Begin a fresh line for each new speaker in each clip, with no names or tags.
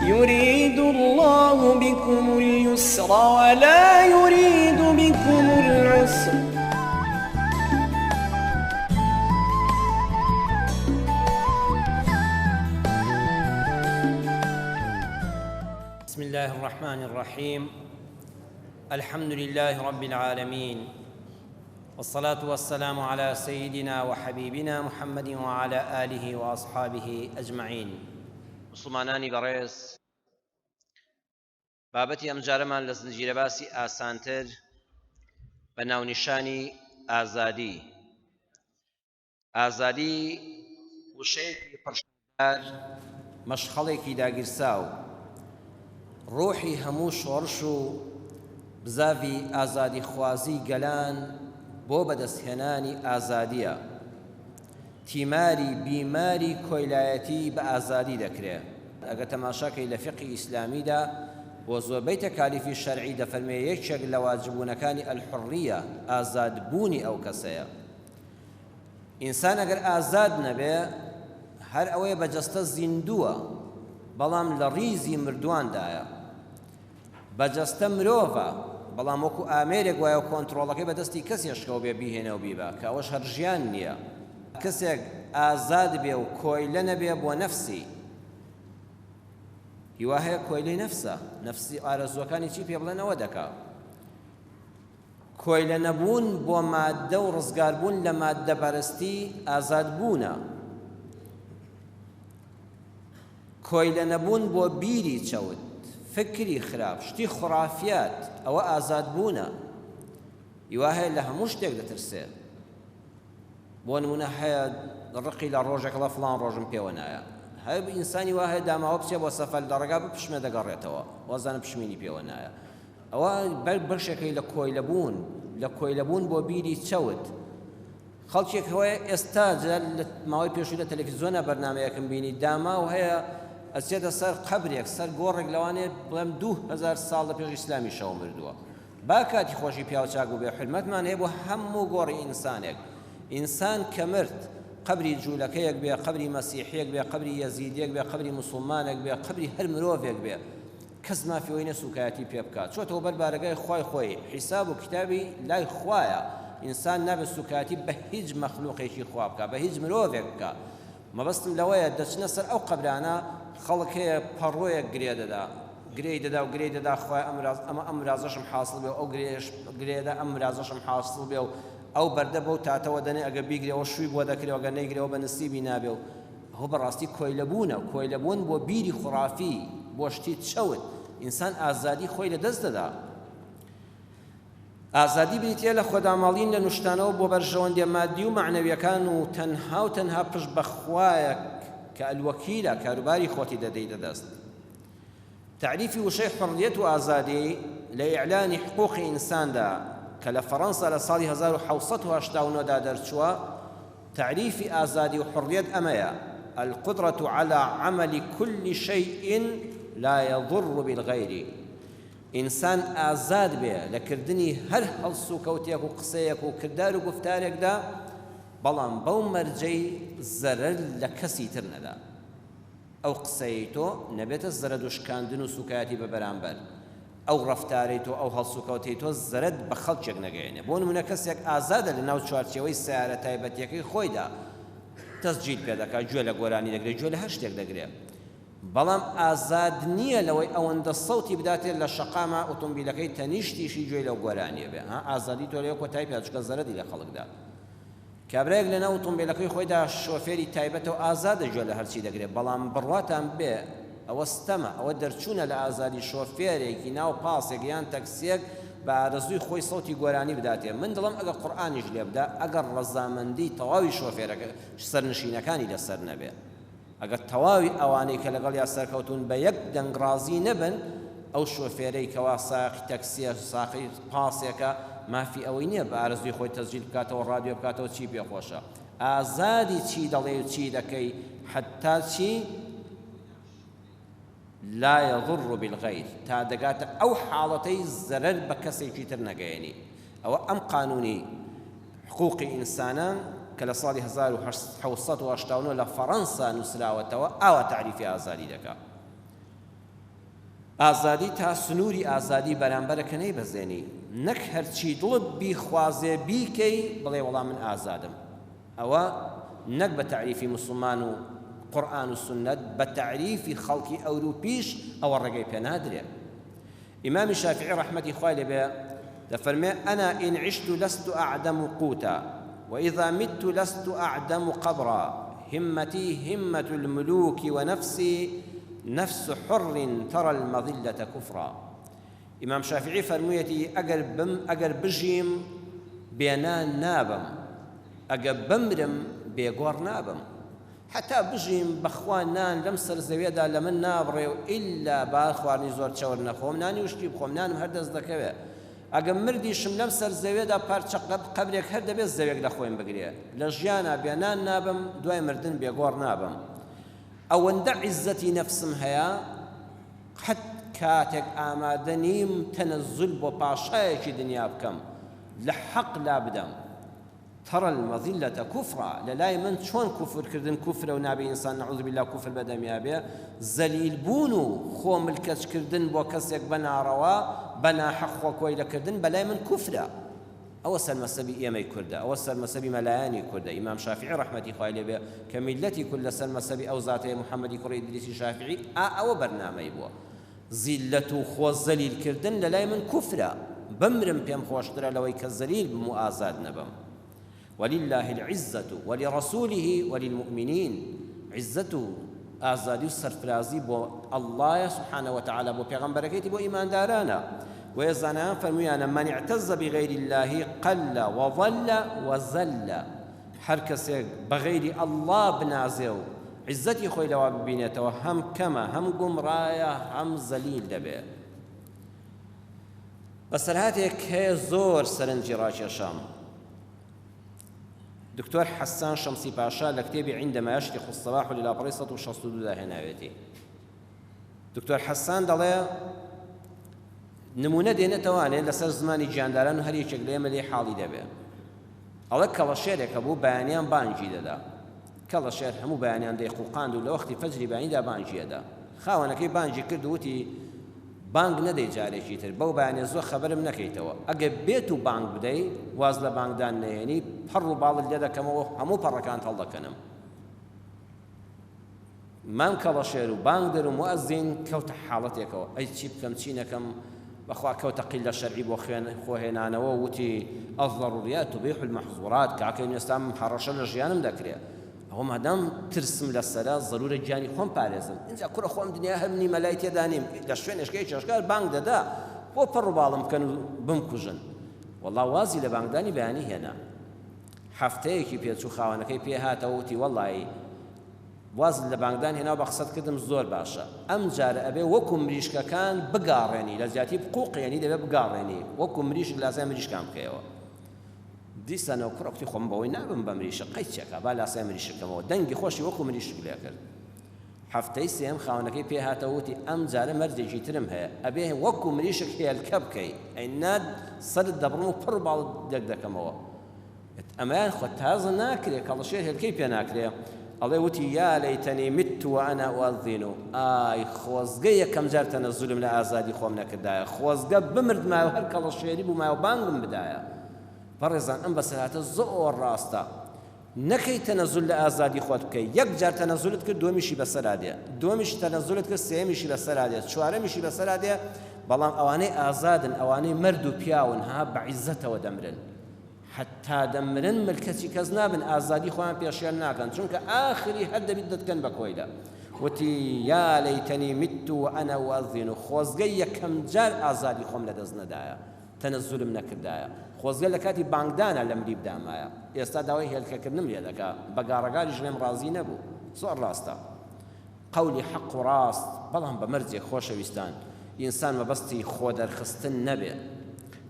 يريد الله بكم اليسر ولا يريد بكم العسر.
بسم الله الرحمن الرحيم. الحمد لله رب العالمين، والصلاة والسلام على سيدنا وحبيبنا محمد وعلى آله وأصحابه أجمعين. مسلمانانی بەڕێز، بابەتی ئەم جارەمان لە زنجیرە باسی ئاسانتر بە ناونیشانی ئازادی. ئازادی وشەیەکی پڕشدار، مەشخەڵێکی داگیرساو، ڕۆحی هەموو شۆڕش و بزاوی ئازادی خوازی گەلان بۆ بەدەستهێنانی ئازادیە. تیماری بیماری کۆیلایەتی بە ئازادی دەکرێت. ئەگە تەماشاکەی لە فقی ئیسلامیدا بۆ زۆربەی تەکالیفی شەرعی دەفەرمێ یەکێک لە واجبوونەکانی ئەلحوڕیە ئازادبوونی ئەو کەسەیە. ئینسان ئەگەر ئازاد نەبێ هەر ئەوەیە بەجەستە زیندووە، بەڵام لە ڕیزی مردواندایە. بەجەستە مرۆڤە، بەڵام وەکو ئامێرێک وایە و کۆنتڕۆڵەکەی بەدەستی کەسێشکەوە بێ بیهێنەوە بیبا، کە ئەوەش هەر ژیان نییە. کەسێک ئازاد بێ و کۆیلە نەبێ بۆ نەفسی، هیوا هەیە کۆیلەی نەفسە، نەفسی ئارەزوەکانی چی پێ بڵێنەوە دەکا. کۆیلە نەبوون بۆ ماددە و ڕزگاربوون لە ماددە بەرستی ئازادبوونە. کۆیلە نەبوون بۆ بیری چەوت، فکری خراپ، شتی خوڕافیات، ئەوە ئازادبوونە. هیوا هەیە لە هەموو شتێک دەترسێت. بۆ نمونە هەیە ڕقی لە ڕۆژێک لە فڵان ڕۆژم پێوە نایە. هەر ئینسانی وا هەیە داماوە بچێ بۆ سەفەر لە ڕێگا بپشمێ دەگەڕێتەوە، وەزانە پشمینی پێوە نایە. ئەوە بەشێکی لە کۆیلەبوون بۆ بیری چەوت. خەڵکێک هەیە ئێستا لە ماوەی پێشووی لە تەلەڤیزیۆنە بەرنامەیەکم بینی، داما و هەیە ئەچێتە سەر قەبرێک، سەر گۆڕێک لەوانێ بڵێم 2000 ساڵ لە پێش ئیسلامی شەو مردووە. با کاتی خۆشی پیاو چاک و بێ حرمەتمان هەیە بۆ هەموو گۆڕی ئینسانێک. ئینسان کە مرد، قبری جوولەکەیەک بێ، قبری مەسیحیەک بێ، قبری یەزیدیەک بێ، قبری موسڵمانێک بێ، قبری هەر مرۆڤێک بێ، کەس مافیەوەی نەسوکایەتی پێ بکات. چۆتەوە بەر بارەگای خوای خۆی، حیساب و کتابی لای خوایە. ئینسان نابێت سوکایەتی بە هیچ مەخلوقێکی خوا بکات، بە هیچ مرۆڤێک بکات. مەبەستم لەوەیە دەچنە سەر ئەو قەبرانە، خەڵک هەیە پەڕۆیەک گرێ دەدا، گرێی دەدا و گرێی دەدا، خوای ئەمە ئەمرازەشم حاصل بێ، ئەو گرێدا ئەمرازەشم حاصل بێ و ئەو بەردە بەو تاتەوە دەنێ، ئەگە بیگرێەوە شووی بۆ دەکرێەوە، ئەگە نەیگرێەوە بە نسیبی نابێ. و ئەوە بەڕاستی کۆیلەبوونە، کۆیلەبوون بۆ بیری خوڕافی، بۆ شتی چەوت. ئینسان ئازادی خۆی لەدەست دەدا. ئازادی بریتە لە خۆداماڵین لە نوشتانەوە بۆ بەرژەوەندێ مادی و معنەویەکان، و تەنها پشت بەخوایەک کە ئەلوەکیلە، کاروباری خۆتی دەدەی دەدەست. تعریفی وشەی حڕیەت و ئازادی لە ئیعلانی حقوقی ئینساندا کە لە فەڕەنسا لە ساڵی 1789 دا دەرچووە، تعریفی ئازادی و حڕیەت ئەمەیە: القدرة على عمل كل شيء لا يضر بالغير. ئینسان ئازاد بێ لە کردنی هەر هەڵس و کەوتێک و قسەیەک و کردار و گفتارێکدا، بەڵام بەو مەرجەی زەرەر لە کەسی تر نەدا. ئەو قسەی تۆ نەبێتە زەرەر و شکاندن و سوکایەتی بە بەرامبەر، ئەو ڕەفتارەی تۆ، ئەو هەڵس و کەوتەی تۆ زەرەر بە خەڵکێک نەگەیەنێ. بۆ نمونە کەسێک ئازادە لە ناو چوارچێوەی سیارە تایبەتیەکەی خۆیدا تەسجیل پێ دەکات، گوێ لە گۆرانی دەگرێت، گوێ لە هەر شتێک دەگرێت. بەڵام ئازاد نییە لەوەی ئەوەندە سەوتی بداتێت لە شەقامە ئۆتۆمبیلەکەی تەنیشتیشی گوێ لەو گۆرانیە بێ. ئازادی تۆ لەوە کۆتایی پێچکە زەرەری لە خەڵکدا. کابرایەک لەناو ئۆتۆمبیلەکەی خۆیدا شۆفێری تایبەتەوە ئازادە گوێ لە هەرچی دەگرێت، بەڵام بڕواتان بێ ئەوە ستەمە، ئەوە دەرچوونە لە ئازادی شۆفێرێکی ناو پاسێک یان تەکسیەک بە ئارەزووی خۆی سەوتی گۆرانی بداتێ. من دڵم ئەگە قورئانیش لێ بدا، ئەگەر ڕەزامەندی تەواوی شۆفێرەکە سەرنشینەکانی لەسەر نەبێ، ئەگەر تەواوی ئەوانەی کە لەگەڵ یا سەرکەوتون بە یەک دەنگ ڕازی نەبن، ئەو شۆفێرەی کەوا ساقی تەکسیە، ساقی پاسێکە، مافی ئەوەی نییە بە ئارەزووی خۆی تەسجیل بکاتەوە، ڕادیۆ بکاتەوە، چی پێخۆشە. ئازادی چی دەڵێ و چی دەکەی، حتا چی لا يضر بالغير، تا دەگاتە ئەو حاڵەتەی زەرەر بە کەسێکی تر نەگەیەنی. ئەوە ئەم قانونی حقوقی ئینسانان کە لە ساڵی 1789 لە فەڕەنسا نووسراوەتەوە، ئاوا تعریفی ئازادی دەکات. ئازادی تا سنووری ئازادی بەرامبەرەکە نەیبەزێنی، نەک هەرچی دڵت بیخوازێ بیکەی بڵێ وەڵام من ئازادم. ئەوە نەک بە تەعریفی موسڵمان و قورئان و سنەت، بە تەعریفی خەڵکی ئەوروپیش ئەوە ڕێگەی پێ نادرێ. ئیمامی شافعی ڕەحمەتی خوای لێبێ دەفەرمێ ئەنا ئین عشت لەست ئەعدەم قوتا وإذا مت لست أعدم قبرا همتي همة الملوك ونفسي نفس حر ترى المظلة كفرا. إمام شافعي فرمويتي أجر بجيم بينان نابم، أجر بمرم بيقور نابم، حتى بجيم بخوان نان لمسر زويدا لمن نابري إلا باخواني زور تشور نخوم ناني وشتي بخوم نانم هردز دكوه. ئەگەم مردیشم لەم سەر زەوێدا پارچە قەبرێک هەر دەبێت زەوێک لە خۆیم بگرێ، لە ژیانە بێنان نابم، دوای مردن بێگۆڕ نابم. ئەوەندە عیزەتی نەفسم هەیە قەت کاتێک ئامادە نیم تەنەزول بۆ پاشایەکی دنیا بکەم، لە حەق لا بدەم. ترى المظلة كفرا، للاي من شون كفر كردن كفر ونابي إنسان نعوذ بالله كفر بدم يابي زليل بونو خو ملكش كردن بو كسيك بنا روا بنا حق وكويل كردن بلاي من كفرا. أوسل مسبي إيمي كردا، أوسل مسبي ملاياني كردا. إمام شافعي رحمة خوالي بي كملتي كل سن مسبي أو ذاتي محمد كري إدريسي شافعي أو برنامج بو زلة خو زليل كردن للاي من كفرا، بمرم بيم خوشترا لوي كالزليل بمؤازاد نبم. ولله العزة ولرسوله وللمؤمنين. عزته آزادي السرفرازي بو الله سبحانه وتعالى بو پیغمبركيتي بو إيمان دارانا. ويزانا فرميانا من اعتز بغير الله قل وظل وزل. حركسي بغير الله بنازيو عزتي خوي لوا ببينيته هم كما هم قمرايا هم زليل دبي. بس هاتيك هي زور سرنجي راشي شام. دكتور حسان شمسي باشا لكتابي عندما يشتخ الصباح للابريصة وشصدو دا هناويتي. دكتور حسان دڵێ نمونە دێنێتەوانێ لەسەر زمانی گیانداران و هەر یەکێک لێمە لێ حاڵی دەبێ. ئەڵێ کەڵەشێرێکە بوو بەیانیان بانگی دەدا. کەڵەشێر هەموو بەیانیان دەیقوقاند و لە وەختی فەجری بەیانیدا بانگی دەدا. خاوەنەکەی بانگی کرد و وتی بانگ نەدەی جارێکی تر، بەو بەیانێ زۆر خەبەرم نەکەیتەوە. ئەگە بێت و بانگ بدەی واز لە بانگدان نەهێنی پەڕ و باڵت لێ دەکەمەوە هەموو پەڕەکان هەڵدەکەنم. مام کەڵەشێر و بانگ دەر و موەزین کەوتە حاڵەتێکەوە، ئەی چی بکەم چی نەکەم، بەخوا کەوتە قیلە شەرعی بۆ خۆهێنانەوە وتی الضروريات تبيح المحظورات، کاکەین ئێستا هەڕەشە لە ژیانم دەکرێت. ئەوە مادام ترسم لەسەرە زەرورە گیانی خۆم پارێزم. اینجا کوڕە خۆم دنیا هەم نیمە لای تێدا نیم، لە شوێنێشکەی چێشکار بانگ دەدا بۆ پەڕ و باڵم بکەن و بمکوژن. وەڵڵا وازی لە بانگدانی بەیانی هێنا. هەفتەیەکی پێچوو خاوەنەکەی پێ هاتەوە وتی وەڵڵی واز لە بانگدان هێنا بە قسەت کردم زۆر باشە، ئەم جارە ئەبێ وەکو مریشکەکان بگاڕێنی، لە زیاتی بقوقێنی دەبێ بگاڕێنی، وەکو مریشک لاسای مریشکان بکەیەوە. دیسانەوە کوڕکتی خۆم بەوەی نابم بە مریشە قەیچێکە با لاسای مریشکەکەمەوە، دەنگی خۆشی وەکو مریشک لێ کرد. هەفتەی سێم خاوەنەکەی پێ هاتەوە وتی ئەم جارە مەرجێکی ترم هەیە، ئەبێ وەکو مریشک هێلکە بکەی، ئەینا سەرت دەبڕم و پڕ باڵت دەک دەکەمەوە. ئەمەیان خۆ تازە ناکرێ، کەڵەشێر هێلکەی پێ ناکرێ. ئەڵێ وتی یا لەیتەنی مت وەئەنا ئوەذین، ئای خۆزگە یەکەم جار تەنەزولم لە ئازادی خۆم نەکردایە، خۆزگە بمردمایە و هەر کەڵەشێری بوومایە و بانگم بدایە. بەڕێزان ئەم بەسەرهاتە زۆر ڕاستە، نەکەی تەنەزول لە ئازادی خۆت بکەی. یەک جار تەنەزولت کرد دووەمیشی بەسەرا دێ، دووەمیشی تەنەزولت کرد سێمیشی بەسەرا دێ، چوارەمیشی بەسەرا دێ. بەڵام ئەوانەی ئازادن، ئەوانەی مرد و پیاون ها بە عیزەتەوە دەمرن، حتا دەمرن ملکەتی کەس نابن، ئازادی خۆیان پێشیان ناکەن، چونکە ئاخری هەر دەبیت دەتکەن بە کۆیدا. وتی یا لەیتەنی مت وەئەنا ئوەذین، خۆزگەی یەکەم جار ئازادی خۆم لەدەست نەدایە، تەنەزولم نەکردایە، خۆزگە لە کاتی بانگدانە لە مری بدامایە، ئێستا داوای هێلکەکردنم لێ دەکا، بە گاڕەگاریش لێم ڕازی نەبوو. زۆر ڕاستە، قەولی حەق و ڕاست. بەڵام بە مەرجێک خۆشەویستان ئینسان مەبەستی خۆ دەرخستن نەبێ،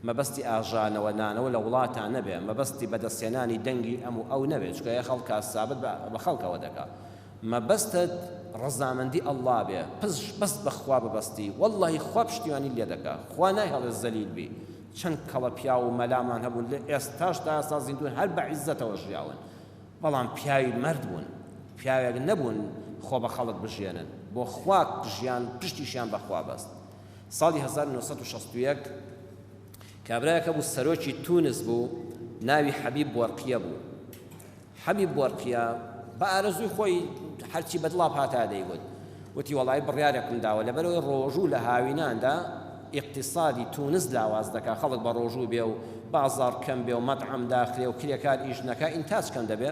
مەبەستی ئاژانەوە نانەوە لە وڵاتان نەبێ، مەبەستی بەدەستێنانی دەنگی ئەو نەبێت، چکە خەڵکە سابت بە خەڵکەوە دەکا. مەبەستت ڕەزامەندی ئەڵڵا بێ، بەست بەخوا ببەستی، وەڵڵاهی خوا پشتیوانی لێ دەکا، خوا نایهەڵێ زەلیل بی. چەند کەڵە پیا و مەلامان هەبوون لە ئێستاش تا ئێستا زیندوون هەر بە عیزەتەوە ژیاون، بەڵام پیاوی مرد بوون، پیاوێک نەبوون خۆ بە خەڵک بژێنن، بۆ خوا ژیان پشتیشیان بەخوا بەست. ساڵی 1961 کابرایەکە بوو سەرۆکی تونس بوو، ناوی حەبیب بۆرقیە بوو. حەبیب بۆرقیە بە ئارەزووی خۆی هەرچی بەدڵا پاتا دەیگوت، وتی وەڵای بڕیارێکم داوە لەبەرەوەی ڕۆژوو لە هاویناندا ئیقتصادی تونس لاواز دەکا، خەڵک بە ڕۆژوو بێ و بازار کەم بێ و مەطعەم داخلێ و کرێکار ئیش نەکا، ئینتاج کەم دەبێ،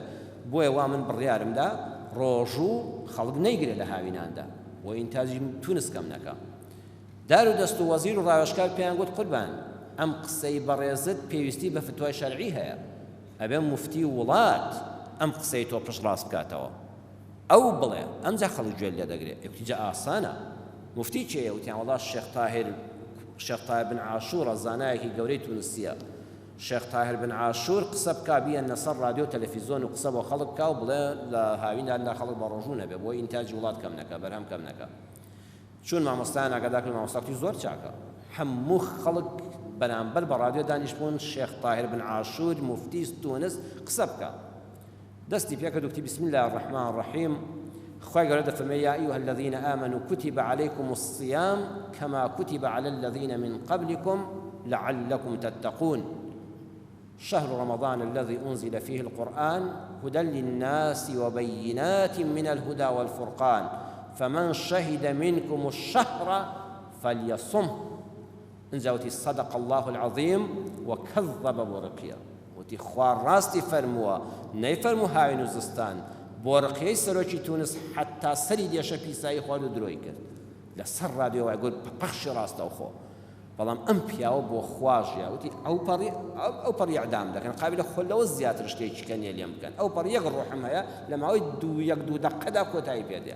بۆیە وا من بڕیارمدا ڕۆژوو خەڵک نەیگرێت لە هاویناندا و ئینتاجی تونس کەم نەکا. دار و دەست و وەزیر و ڕاوێژکار پێیان گوت قوربان ئەم قسەی بەڕێزت پێویستی بە فتوای شەرعی هەیە، ئەبێ موفتی وڵات ئەم قسەی تۆ پشت ڕاست بکاتەوە، ئەو بڵێ ئەمجا خەڵک گوێ لێ دەگرێت. یەکتیجا ئاسانە. موفتی چێیە؟ وتیان وەڵا شێخ تاهر بن عاشوورە زانایەکی گەورەی تونسیە. شێخ تاهر بن عاشوور قسە بکا بیەنە سەر رادیۆ تەلەڤیزۆن و قسە بۆ خەڵک بکا و بڵێ لە هاویندا خەڵک بە ڕۆژوو نەبێ بۆ ئینتاجی وڵات کەم نەکە، بەرهەم کەم نەکە. چون مامۆستایان ئاگادار کرد مامۆستاکتی زۆر چاکە، هەموو خەڵک بەرامبەر بە رادیۆ دانیشتبوون شێخ تاهر بن عاشوور موفتی تونس قسە بکە. دەستی پێکرد وتی بسم الله الرحمن الرحیم، خی گەورە دەفەرمێ یا ئەیها الذین آمنوا كتب عليكم الصيام كما كتب على الذين من قبلكم لعلكم تتقون شهر رمضان الذي أنزل فيه القرآن هدى للناس وبينات من الهدى والفرقان فمن شهد منكم الشهر فليصمه. انزوتي صدق الله العظيم وكذب بورقيا، وتي خوار راستي فرموا نيفرموا هاوين وزستان بۆرقیەی سەرۆکی تونس حتا سەری دێشە پیسایی خوارد و درۆی کرد لەسەر رادیۆ وای گوت پەخشی ڕاستەوخۆ. بەڵام ئەم پیاوە بۆ خواژە وتی ئەو پەڕی ئەعدام دەکەن، قابلە خۆلەوە زیاتر شتێکی کەنیە لێم بکەن، ئەو پەڕ یەک ڕۆحم هەیە لە ماوەی دوو دەقەدا کۆتایی پێدێ،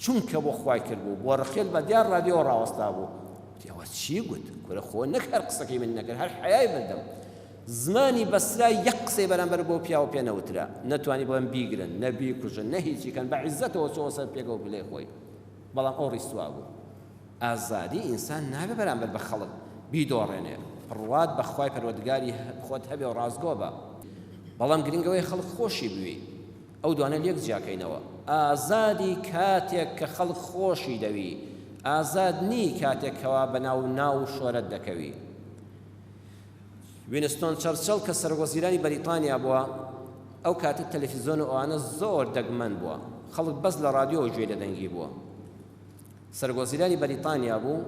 چونکە بۆ خوای کرد بوو بۆرقیل بە دیار رادیۆ ڕاوەستا بوو. وتی ئەوە چی گوت؟ کورە خۆ نەک هەر قسەکەی من نەکرد، هەر حەیای بردەم. زمانی بەسرای یەک قسەی بەرامبەر بۆ پیاوە پێ نەوترا، نەتوانی بڵێن بیگرن نەبیکوژن نەهیچیکەن، بە عیزەتەوە چۆ سەر پێکە و بلێ خۆی. بەڵام ئەو ڕیسوا بوو. ئازادی ئینسان نابێ بەرامبەر بە خەڵک بیدۆڕێنێ، ڕوات بە خوای پەروەردگاری خۆت هەبێ و ڕازگۆ بە. بەڵام گرنگەوەی خەڵک خۆشی بووی، ئەو دوانە لێک جیاکەینەوە. ئازادی کاتێک کە خەڵک خۆشی دەوی، ئازاد نی کاتێکەوە بە ناو شۆرەت دەکەوی. وینستۆن چەرچڵ کە سەرۆکوەزیرانی بەریتانیا بووە، ئەو کاتە تەلەڤیزۆن و ئەوانە زۆر دەگمەن بووە، خەڵک بەس لە رادیۆ گوێ لەدەنگی بووە. سەرۆکوەزیرانی بەریتانیا بوو،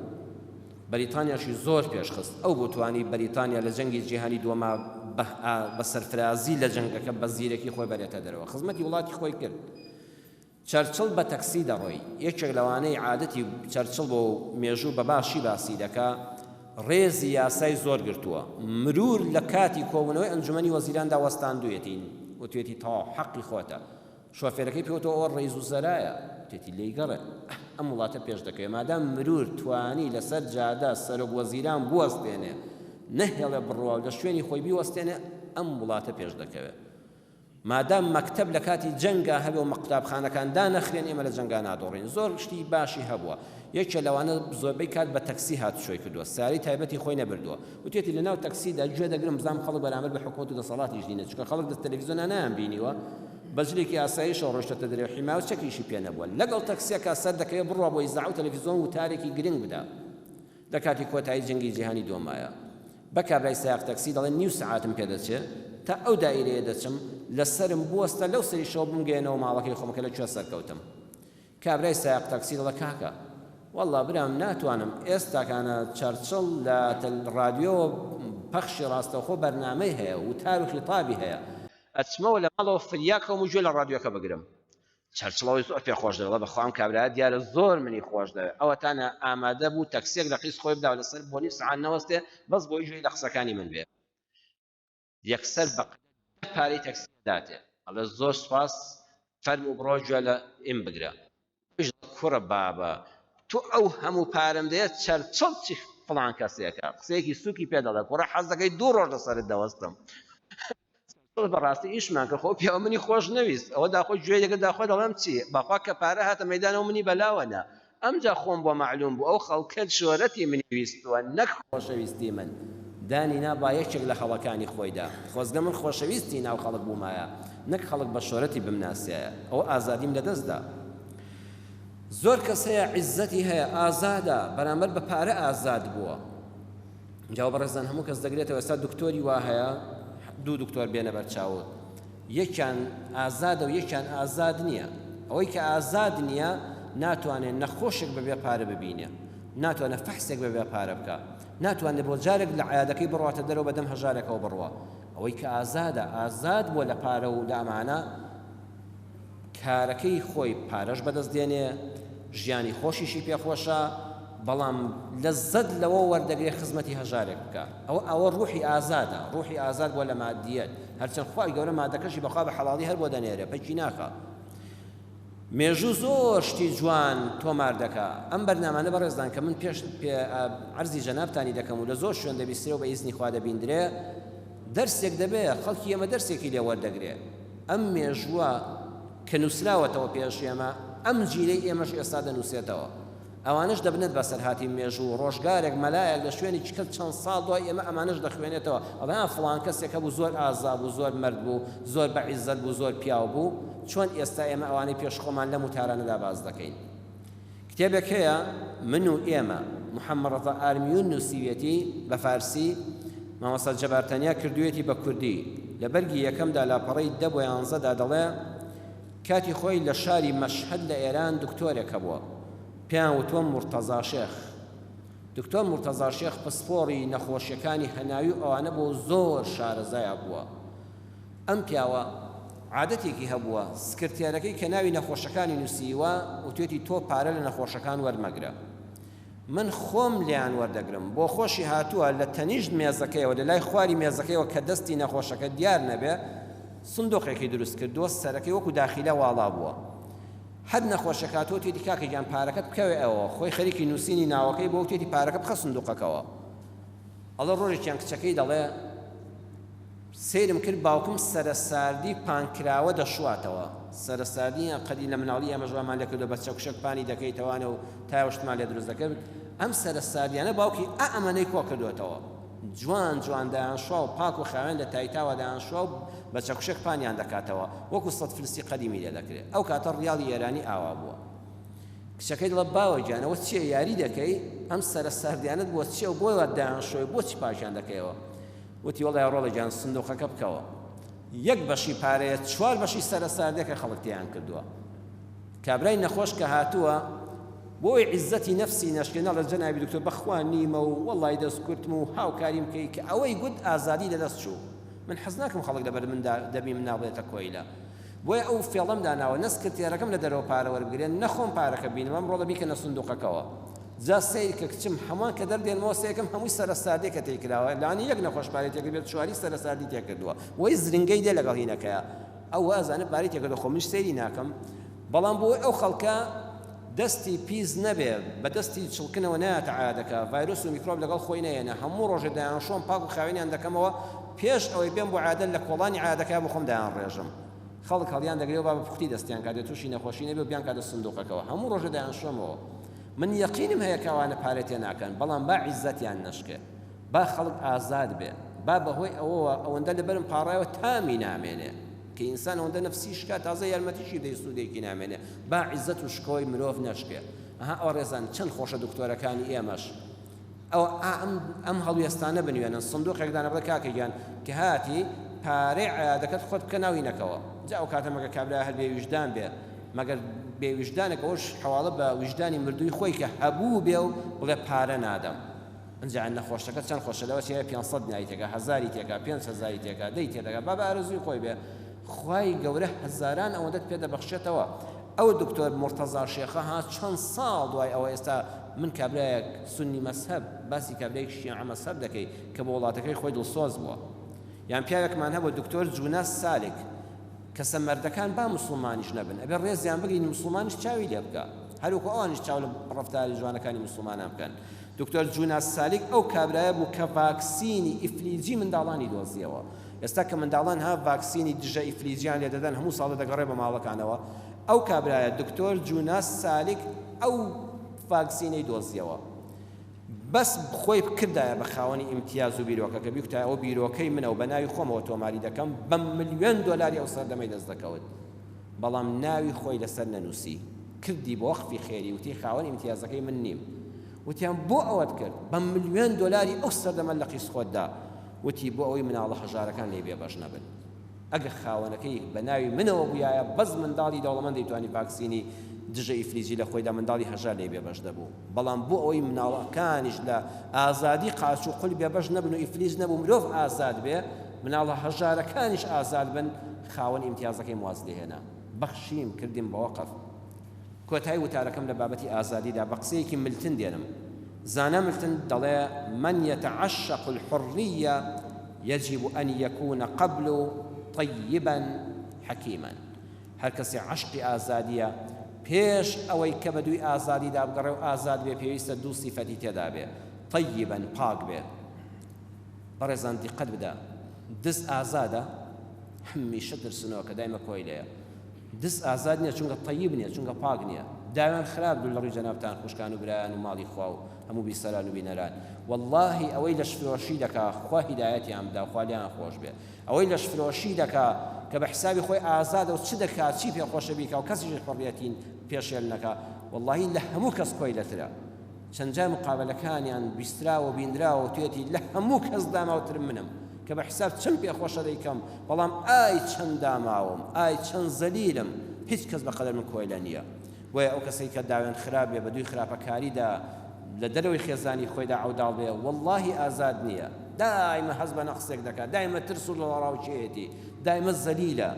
بەریتانیاشی زۆر پێشخست. ئەو بۆ توانی بەریتانیا لە جەنگی جیهانی دووەما بە سەرفرازی لە جەنگەکە بە زیرەکی خۆی بەرێتە دەرەوە، خزمەتی وڵاتی خۆی کرد. چەرچڵ بە تەکسی دەڕۆی، یەکێک لەوانەی عادەتی چەرچڵ بۆ مێژوو بە باشی باسی دەکا، ڕێزی یاسای زۆر گرتووە. مرور لە کاتی کۆبوونەوەی ئەنجومەنی وەزیراندا وەستاندوێتین و توێتی تا حەقی خۆتە. شۆفێرەکەی پێوتەوە ئەوە ڕێز و زەرایە، توێتی لێی گەڕێ ئەم وڵاتە پێش دەکەوێت. مادام مرور توانی لەسەر جادە سەرۆک وەزیران بوەستێنێ، نەهێڵێ بڕوا لە شوێنی خۆی بیوەستێنێ، ئەم وڵاتە پێش دەکەوێت. مادام مەکتەب لە کاتی جەنگا هەبێ و قوتابخانەکان دانەخرێن، ئێمە لە جەنگا نادۆڕین. زۆر شتی باشی هەبووە. یەکێ لەوانە زۆربەی کات بە تەکسی هاتوچۆی کردووە، ساری تایبەتی خۆی نەبردووە، وتێتی لەناو تەکسیدا گوێ دەگرم بزانم خەڵک بەرامبەر بە حکومەت و دەسەڵاتیش دینە، چونکە خەڵک لە تەلەڤیزۆنە نایانبینیوە، بەجلێکی ئاساییشەوە ڕۆیشتە دەرێ، حیما و چەکیشی پێ نەبووە. لەگەڵ تەکسیەکە سەر دەکەوێت بڕوا بۆ ئیزاع و تەلەڤیزۆن و تارێکی گرنگ بدا لە کاتی کۆتایی جەنگی جیهانی دووەمایە. بە کابرای سایق تەکسی دەڵێن نیو سەعاتم پێ دەچێت تا ئەو دائیرەیە دەچم، لەسەرم بوەستە لەو سەریشەوە بمگەێنەوە ماڵەکەی خۆمەکە لەکوێ سەرکەوتم. کابرای سایق تەکسی دەڵێ کاکە والله برام ناتوانم ئێستاکانە چەرچڵ لە رادیۆ پەخشی ڕاستەوخۆ بەرنامەی هەیە و تار و خیتابی هەیە، ئەچمەوە لە ماڵەوە فریاکەم و گوێ لە رادیۆکە بگرم. چەرچڵەوەی زۆر پێ خۆش دەوێت، بەخوام کابرایە دیارە زۆر منی خۆش دەوێت. ئەوە تانە ئامادە بوو تەکسیەک لە قیس خۆی بداوە لەسەر بۆ نیو سەعات نەوەستێ بەس بۆی گوێی لە قسەکانی من بێ. یەکسەر بە پارەی تەکسی داتێ، ئەڵێ زۆر سوپاس فەرموو بڕۆ گوێ لە ئیم بگرە. کوڕە بابە تو ئەو هەموو پارەم دەیە چەرچڵ چی فڵان کەسێکە، قسەیەکی سووکی پێ دەڵێ، کوڕە حەز دەکەی 2 ڕۆژ لەسەرت دەوەستم. بەڕاستی ئیشمان کە خۆ پیاوە منی خۆش نەویست، ئەوە داخۆی گوێ لەگە داخۆی دەڵێم چی باخوا کە پارە هاتە مەیدانەوە منی بەلاوەنە. ئەمجا خۆم بۆ معلوم بوو ئەو خەڵکە شۆرەتی منی ویستووە نەک خۆشەویستی من. دانینا با یەکێک لە خەڵەکانی خۆیدا خۆزگە من خۆشەویستی ناو خەڵک بوومایە، نەک خەڵک بە شۆرەتی بمناسیایە، ئەو ئازادیم لەدەستدا. زۆر کەس هەیە عیزەتی هەیە ئازادە بەرامبەر بە پارە ئازاد بووە جاو بەڕێزان هەموو کەس دەگرێتەوە ئێستا دکتۆری وا هەیە دوو دکتۆر بێنە بەرچاوت یەکیان ئازادە و یەکیان ئازاد نییە ئەوەی کە ئازاد نییە ناتوانێت نەخۆشێک بەبێ پارە ببینێ ناتوانێت فەحسێک بەبێ پارە بکە ناتوانێت بۆ جارێک لە عیادەکەی بڕواتە دەرەوە بەدەم هەژارێکەوە بڕوە ئەوەی کە ئازادە ئازاد بووە لە پارە و لە ئەمانە کارەکەی خۆی پارەش بەدەست دێنێ ژیانی خۆشیشی پێخۆشە بەڵام لەزەت لەوە وەردەگرێ خزمەتی هەژارێک بکە ئەوە ڕوحی ئازادە ڕوحی ئازاد بووە لە مادیەت هەرچەند خوای گەورە مادەکەشی بەخوا بە حەڵاڵی هەر بۆ دەنێرێ پەیکی ناخە مێژوو زۆر شتی جوان تۆمار دەکا ئەم بەرنامانە بەڕێزدان کە من پێش عەرزی جەنابتانی دەکەم و لە زۆر شوێن دەبیسترێ و بە ئیزنی خوا دەبیندرێ دەرسێک دەبێ خەڵکی ئێمە دەرسێکی لێ وەردەگرێ ئەم مێژووە کە نووسراوەتەوە پێش ئێمە ئەم جیلەی ئێمەش ئێستا دەنووسێتەوە ئەوانش دەبنێت بەسەرهاتی مێژوو ڕۆژگارێک مەلایەک لە شوێنی چکەت چەند ساڵ دوای ئێمە ئەمانش دەخوێنێتەوە ئەوان فڵان کەسێکە بوو زۆر ئازا بوو زۆر مرد بوو زۆر بە عیزەت بوو زۆر پیاو بوو چۆن ئێستا ئێمە ئەوانەی پێش خۆمان لە موتارانەدا باز دەکەین کتێبێک هەیە من و ئێمە محەممەد ڕەزا ئارمیون نووسیوێتی بە فارسی مامۆستا جەبارتەنیا کردوێتی بە کوردی لە بەرگی یەکەمدا لاپەڕەی 10 بۆ 11دا دەڵێ کاتی خۆی لە شاری مەشهەد لە ئێران دکتۆرێکە بووە پێیان وتۆم مرتەزا شێخ دکتۆر مرتەزا شێخ پسپۆڕی نەخۆشیەکانی هەناوی و ئەوانە بۆ زۆر شارەزایە بووە ئەم پیاوە عادەتێکی هەبووە سکرتێرەکەی کە ناوی نەخۆشەکانی نووسیوە وتێتی تۆ پارە لە نەخۆشەکان وەرمەگرە من خۆم لیان وەردەگرم بۆ خۆشی هاتووە لە تەنیشت مێزەکەیەوە لە لای خواری مێزەکەیەوە کە دەستی نەخۆشەکە دیار نەبێ سندوقێکی دروست کرد دۆست سەرەکەی وەکو داخیلە واڵا بووە هەر نەخۆشەکاتۆ تێتی کاکەگیان پارەکەت بکەوێ ئەوە خۆی خەریکی نووسینی ناوەکەی بۆ تێتی پارەکە بخە سندوقەکەەوە ئەڵە ڕۆژێکیان کچەکەی دەڵێ سیرم کرد باوکم سەرساردی پانکراوە دەشواتەوە سەرساردی قەدی لە مناڵی ئەمە ژوامان لە کردو بە چەکشەک پانی دەکەیتەوانە و تایوەشتمان لێ دروست دەکرد ئەم سەرساردیانە باوکی ئەمەنەی کۆ کردوێتەوە جوان جوان دایانشوا و پاک و خاوێن لە تایتاوە دایانشوا و بە چەکشەک پانیان دەکاتەوە وەکو سەد فلسی قەدیمی لێ دەکرێت ئەو کاتە ڕیاڵی ئێرانی ئاوا بووە کچەکەی دڵە باوە گیانەوە چیە یاری دەکەی ئەم سەرساردیانت بۆ چیە و بۆی وا دایانشۆی بۆچی پاشیان دەکەیەوە وتی وەڵای ڕۆڵە گیان سندوقەکە بکەوە یەک بەشی پارەیە 4 بەشی سەرساردێکە خەڵک تیان کردووە کابرای نەخۆش کە هاتووە بۆی عیزەتی نەفسی نەشکێنە لە جەنابی دکتۆر بەخوا نیمە و وەڵای دەستکورتم و هاوکاریم کەی کە ئەوەی گوت ئازادی لەدەست چوو من حەز ناکەم خەڵک لەبەر من دەبی من ناڵێتە کۆیلە بۆیە ئەو فێڵەم داناوە نەسکرتێرەکەم لە دەرەوە پارە وەربگرێن نەخۆم پارەکە بینم ئەم ڕۆڵە بیکەنە سندوقەکەەوە جا سیر کە کچم هەمان کە دەردێنەوە سەیەکەم هەمووی سەرساردێکە تێکراوە لانی یەک نەخۆش پارەی تێکرد بێت چواری سەرساردی تێکردووە وەی زرنگەی دێ لەگەڵ هینەکەیە ئەو وازانە پارەی تێکردو خۆ منش سەیری ناکەم بەڵام بۆ ئەو خەڵکە دەستی پیس نەبێ بە دەستی چڵکنەوە نایەتە عادەکە ڤایرۆس و میکرۆب لەگەڵ خۆی نەیەنە هەموو ڕۆژێ دایانشۆم پاک و خاوێنیان دەکەمەوە پێش ئەوەی بێم بۆ عادە لە کۆڵانی عادەکە بخۆم دایان ڕێژم خەڵک هەڵیان دەگرێت با بە پوختی دەستیان کاتێ تووشی نەخۆشی نەبێ بیان کاتە سندوقەکەەوە هەموو ڕۆژێ دایانشۆمەوە من یەقینم هەیە کەوانە پارەت تێ ناکەن بەڵام با عیزەتیان نەشکێ با خەڵک ئازاد بێ با بەهۆی ئەوەوە ئەوەندە لەبەرم پاڕایەوە تامی نامێنێ کە ئینسان ئەوەندە نەفسی شکات تازە یارمەتیشی دەی سوودێکی نامێنێ با عیزەت و شکۆی مرۆڤ نەشکێ ئەها ئەو ڕێزان چەند خۆشە دکتۆرەکانی ئێمەش ئەو ئەم هەڵوێستانە بنوێنن سندوقێکدانە بڵێ کاکەگیان کە هاتی پارەی عیادەکەت خۆت بکە ناوینەکەوە جا ئەو کاتە مەگە کابرا هەر بێویژدان بێ مەگەر بێویژدانێکەوەش حواڵە بە ویژدانی مردووی خۆی کە هەبوو بێ و بڵێ پارە نادەم ئەنجا نەخۆشەکە چەند خۆشە لەوە چێ 500 نایی تێکە 1000 تێکە 500 تێکە دەی تێدەگە با بە ئارەزووی خۆی بێ خوای گەورە هەزاران ئەوەندەت پێ دەبەخشێتەوە ئەو دکتۆر مرتەزا شێخە ها چەند ساڵ دوای ئەوە ئێستا من کابرایەک سنی مەسهەب باسی کابرایەک شیعە مەسهەب دەکەی کە بە وڵاتەکەی خۆی دڵسۆز بووە یان پیاوێکمان هەبوو دکتۆر جوناس سالک کە سەمەردەکان با مسلمانیش نەبن ئەبێ ڕێزیان بگرین مسلمانیش چاوی لێ بکە هەروکە ئەوانیش چاو لە ڕەفتاری جوانەکانی مسلمانان بکەن دکتۆر جوناس سالک ئەو کابرایە بوو کە ڤاکسینی ئیفلیجی منداڵانی دۆزیەوە ئێستا کە منداڵان ها ڤاکسینی دژە ئیفلیجیان لێ دەدەن هەموو ساڵە دەگەڕێ بە ماڵەکانەوە ئەو کابرایە دکتۆر جوناس سالک ئەو ڤاکسینەی دۆزیەوە بەس خۆی کردایە بە خاوەنی ئیمتیاز و بیرۆکە کە بیکتای ئەو بیرۆکەی منە و بە ناوی خۆمەوە تۆماری دەکەم بە $1,000,000 ئەو سەردەمەی دەست دەکەوت بەڵام ناوی خۆی لەسەر نەنووسی کردی بە وەقفی خێری وتی خاوەن ئیمتیازەکەی من نیم وتیان بۆ ئەوەت کرد بە ملیۆن دۆلاری ئەو سەردەمە لە قیس خۆتدا وتی بۆ ئەوەی مناڵە هەژارەکان لێ بێبەش نەبن ئەگە خاوەنەکەی بە ناوی منەوە بووایە بەس منداڵی دەوڵەمەند دەیتوانی ڤاکسینی دژە ئیفلیجی لە خۆیدا منداڵی هەژار لێ بێبەش دەبوو بەڵام بۆ ئەوەی مناڵەکانیش لە ئازادی قاچ و قول بێبەش نەبن و ئیفلیج نەبوو مرۆڤ ئازاد بێ مناڵە هەژارەکانیش ئازاد بن خاوەن ئیمتیازەکەی واز لێهێنا بەخشیم کردیم بە وەقف کۆتایی وتارەکەم لە بابەتی ئازادیدا بە قسەیەکی ملتن دێنم زانە ملتن دەڵێ من يتعشق الحرية يجب أن يكون قبل طيبا حكيما هەر کەسێ عشقی ئازادیە پێش ئەوەی کە بە دووی ئازادیدا بگەڕێ و ئازاد بێ پێویستە دوو سیفەتی تێدا بێ طیبا پاک بێ بەڕێزان دیقەت بدە دز ئازادە هەمیشە ترسنەوە کە دایمە کۆی لێیە دز ئازاد نییە چونکە طیب نییە چونکە پاک نییە داوێن خراپ دوو لە ڕووی جەنابتان خوشکان و برایان و ماڵی خوا و هەموو بیسەران و بینەران واللهی ئەوەی لە شفرۆشی دەکا خوا هیدایەتیان بدا خوا لیان خۆش بێ ئەوەی لە شفرۆشی دەکا کە بە حسابی خۆی ئازادە و چ دەکات چی پێخۆشە بیکە و کەسیش حڕیەتین پێشێل نەکا واللهی لە هەموو کەس کۆی لەترە چەند جار مقابلەکانیان بیستراوە بینراوە و توێتی لە هەموو کەس داماوترم منم کە بە حساب چەند پێخۆشە دەیکەم بەڵام ئای چەند داماوم ئای چەند زەلیلم هیچ کەس بەقەدەر من کۆی لە نییە وێ ئەو کەسەی کە داوێن خراپێ بە دووی خراپەکاریدا لە دەرەوەی خێزانی خۆیدا عەوداڵ بێ واللهی ئازاد نییە دایمە حەز بە نەقسێک دەکات دایمە ترس و لەڕاوچێتی دایمە زەلیلە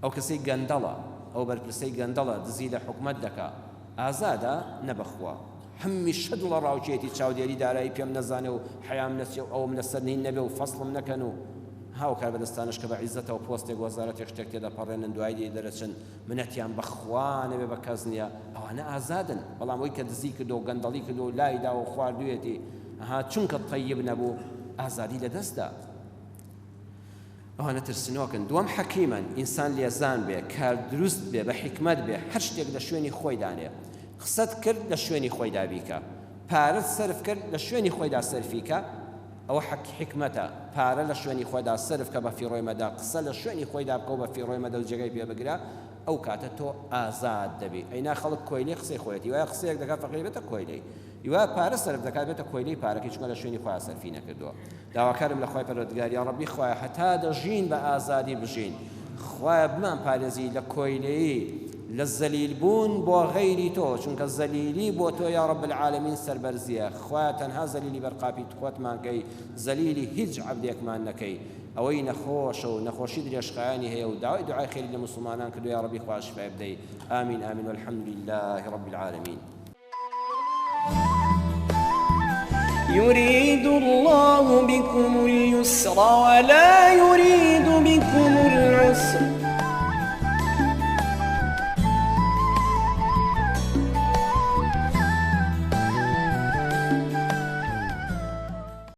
ئەو کەسەی گەندەڵە ئەو بەرپرسەی گەندەڵە دزی لە حکومەت دەکا ئازادە نەبەخوا هەمیشە دڵە ڕاوچێتی چاودێری دارایی پێم نەزانێ و حەیام نەچێ و ئەوم لەسەر نین نەبێ و فەسڵم نەکەن و هاوکار بەدەستانش کە بە عیزەتەوە پۆستێک وەزارەتێک شتێک تێدا پەڕێنن دوای دی دەرەچن منەتیان بەخوا نەبێ بە کەس نییە ئەوانە ئازادن بەڵام ئەوەی کە دزی کردو و گەندەڵی کردو و لایدا و خواردوێتی چونکە طیب نەبوو ئازادی لەدەستدا ئەوانە ترسنۆکن دووەم حەکیمن ئینسان لێزان بێ کار دروست بێ بە حکمت بێ هەر شتێک لە شوێنی خۆی دانێ قسەت کرد لە شوێنی خۆیدا بیکە پارەت سەرف کرد لە شوێنی خۆیدا سەرفیکە ئەوە حکمەتە پارە لە شوێنی خۆیدا سەرف کە بە فیڕۆی مەدا قسە لە شوێنی خۆیدا بکە و بە فیڕۆی مەدە و جێگەی پێ بگرە ئەو کاتە تۆ ئازاد دەبی ئەینا خەڵک کۆیلەی قسەی خۆیەتی وایە قسەیەک دەکات فەقیر بێتە کۆیلەی یوە پارە سەرف دەکات بێتە کۆیلەی پارەکەی چونکە لە شوێنی خۆیان سەرفی نەکردووە داواکارم لە خوای پەروەردگار یا ڕەبی خوایە هەتا دەژین بە ئازادی بژین خوایە بمان پارێزی لە کۆیلەیی لە زەلیلبوون بۆ غەیری تۆ چونکە زەلیلی بۆ تۆ یا رب العالمین سەربەرزیە خوایە تەنها زەلیلی بەرقاپی خۆتمان کەی زەلیلی هیچ عەبدێکمان نەکەی ئەوەی نەخۆشە و نەخۆشی درێژخایانی هەیە و داوای دوعای خێری لە موسڵمانان کردو یا رەبی خوا شیفای بدەی ئامین ئامین والحەمد لله رب العالمین
يريد الله بكم اليسر ولا يريد بكم